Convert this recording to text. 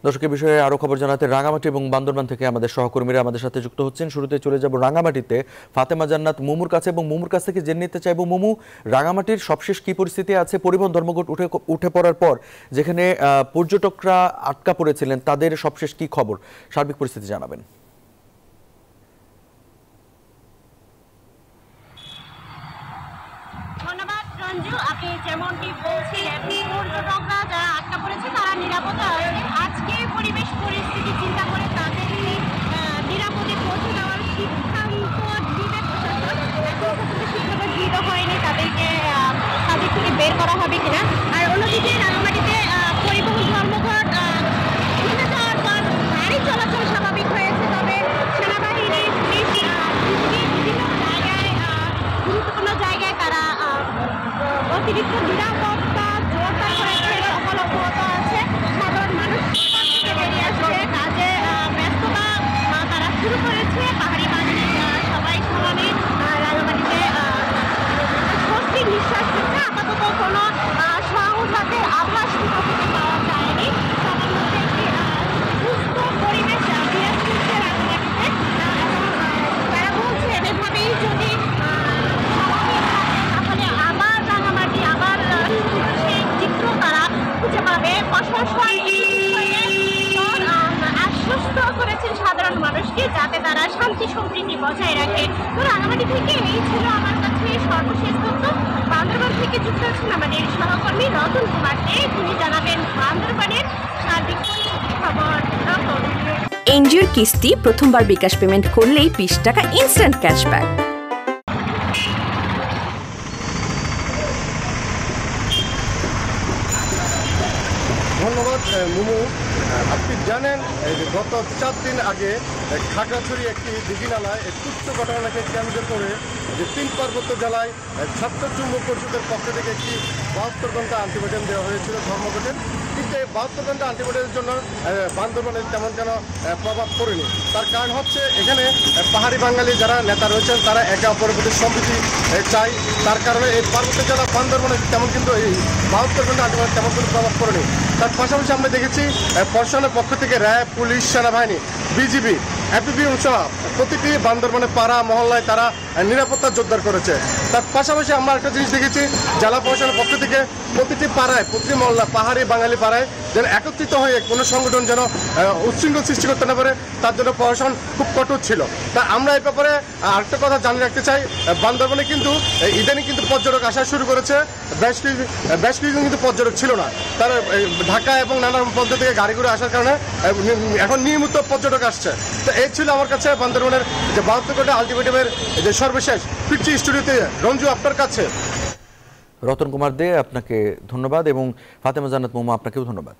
দর্শকের বিষয়ে আরো খবর জানাতে রাঙামাটি এবং বান্দরবান থেকে আমাদের সহকর্মীরা আমাদের সাথে যুক্ত হচ্ছেন। শুরুতে চলে যাব রাঙামাটিতে ফাতেমা জান্নাত মুমুর কাছে এবং মুমুর কাছ থেকে জেনে নিতে চাইব, মুমু, রাঙামাটির সবশেষ কি পরিস্থিতি আছে? পরিবহন ধর্মঘট উঠে পড়ার পর যেখানে পর্যটকরা আটকা পড়েছিলেন তাদের সবশেষ কি খবর, সার্বিক পরিস্থিতি জানাবেন। ধন্যবাদ রঞ্জু, আপনি যেমনটি বলছিলেন পর্যটকরা যারা আটকা পড়েছে তারা নিরাপদে আছে। আজকে পরিবেশ পরিস্থিতি চিন্তা করে তাদেরকে নিরাপদে পৌঁছে দেওয়ার সিদ্ধান্ত দিবে প্রশাসন। এখন পর্যন্ত সিদ্ধান্ত গৃহীত হয়নি তাদেরকে তাদের থেকে বের করা হবে কিনা। আর অন্যদিকে রাঙামাটিতে পরিবহন ধর্মঘট উঠে যাওয়ার পর গাড়ি চলাচল স্বাভাবিক হয়েছে, তবে সেনাবাহিনী পুলিশ বিভিন্ন জায়গায় গুরুত্বপূর্ণ জায়গায় তারা অতিরিক্ত নিরাপত্তা জোরদার করেছে, অবলম্বত আছে। সাধারণ মানুষ বেরিয়ে আসছে, কাজে ব্যস্ততা তারা শুরু করেছে। পাহাড়ি বাঙালি সবাই সমানে রাঙামাটিতে স্বস্তির নিঃশ্বাস নিচ্ছে। আপাতত কোনো সংঘাতের আভাস থেকে পাওয়া যায়নি। সবার মধ্যে একটি সুস্থ পরিবেশ বিরাজ করছে রাঙামাটিতে, এবং তারা বলছে এভাবেই যদি আশ্বস্ত করেছেন সাধারণ মানুষকে যাতে তারা শান্তি সম্প্রীতি বজায় রাখে। তো রাঙামাটি থেকে এই ছিল আমার কাছে সর্বশেষ তথ্য। বান্দরবান থেকে যুক্ত আছেন আমাদের সহকর্মী রতন কুমার দে, তিনি জানাবেন বান্দরবানের সার্বিক খবর। রতন, এনজিওর কিস্তি প্রথমবার বিকাশ পেমেন্ট করলেই 20 টাকা ইনস্ট্যান্ট ক্যাশব্যাক। ধন্যবাদ মুমু। আপনি জানেন যে গত 4 দিন আগে খাগড়াছড়ি একটি দিঘিনালায় তুচ্ছ ঘটনাকে কেন্দ্র করে যে 3 পার্বত্য জেলায় ছাত্র চুম্বক পরিষদের পক্ষ থেকে একটি 72 ঘন্টা আলটিমেটাম দেওয়া হয়েছিল ধর্মঘটের। কিন্তু এই 72 ঘন্টা আলটিমেটামের জন্য বান্দরবানের তেমন যেন প্রভাব পড়েনি। তার কারণ হচ্ছে এখানে পাহাড়ি বাঙালি যারা নেতা রয়েছেন তারা একে অপরের প্রতি সম্প্রীতি চাই। তার কারণে এই পার্বত্য জেলা বান্দরবানে তেমন কিন্তু এই 72 ঘন্টা আলটিমেটাম তেমন কোনো প্রভাব পড়েনি। তার পাশাপাশি আমরা দেখেছি প্রশাসনের পক্ষ থেকে র্যাব, পুলিশ, সেনাবাহিনী, বিজিবি, এপিবি সহ প্রতিটি বান্দরবানে পাড়া মহল্লায় তারা নিরাপত্তা জোরদার করেছে। তার পাশাপাশি আমরা একটা জিনিস দেখেছি, জেলা প্রশাসনের পক্ষ থেকে প্রতিটি পাড়ায়, প্রতিটি মহল্লা, পাহাড়ি বাঙালি পাড়ায় যেন একত্রিত হয়ে কোনো সংগঠন যেন উচ্ছৃঙ্খল সৃষ্টি করতে না পারে তার জন্য প্রশাসন খুব কঠোর ছিল। তা আমরা এই ব্যাপারে আরেকটা কথা জানিয়ে রাখতে চাই, বান্দরবানে কিন্তু ইদানিং কিন্তু পর্যটক আসা শুরু করেছে। বেশ কিছুদিন কিন্তু পর্যটক ছিল না, তারা ঢাকা এবং নানা পদ্ধতি থেকে গাড়ি করে আসার কারণে এখন নিয়মিত পর্যটক আসছে। তো এই ছিল আমার কাছে বান্দরবানের যে 72 ঘন্টা আলটিমেটামের যে সর্বশেষ। ফিরছি স্টুডিওতে, রঞ্জু আপনার কাছে। রতন কুমার দে, আপনাকে ধন্যবাদ এবং ফাতেমা জান্নাত মুমু, আপনাকেও ধন্যবাদ।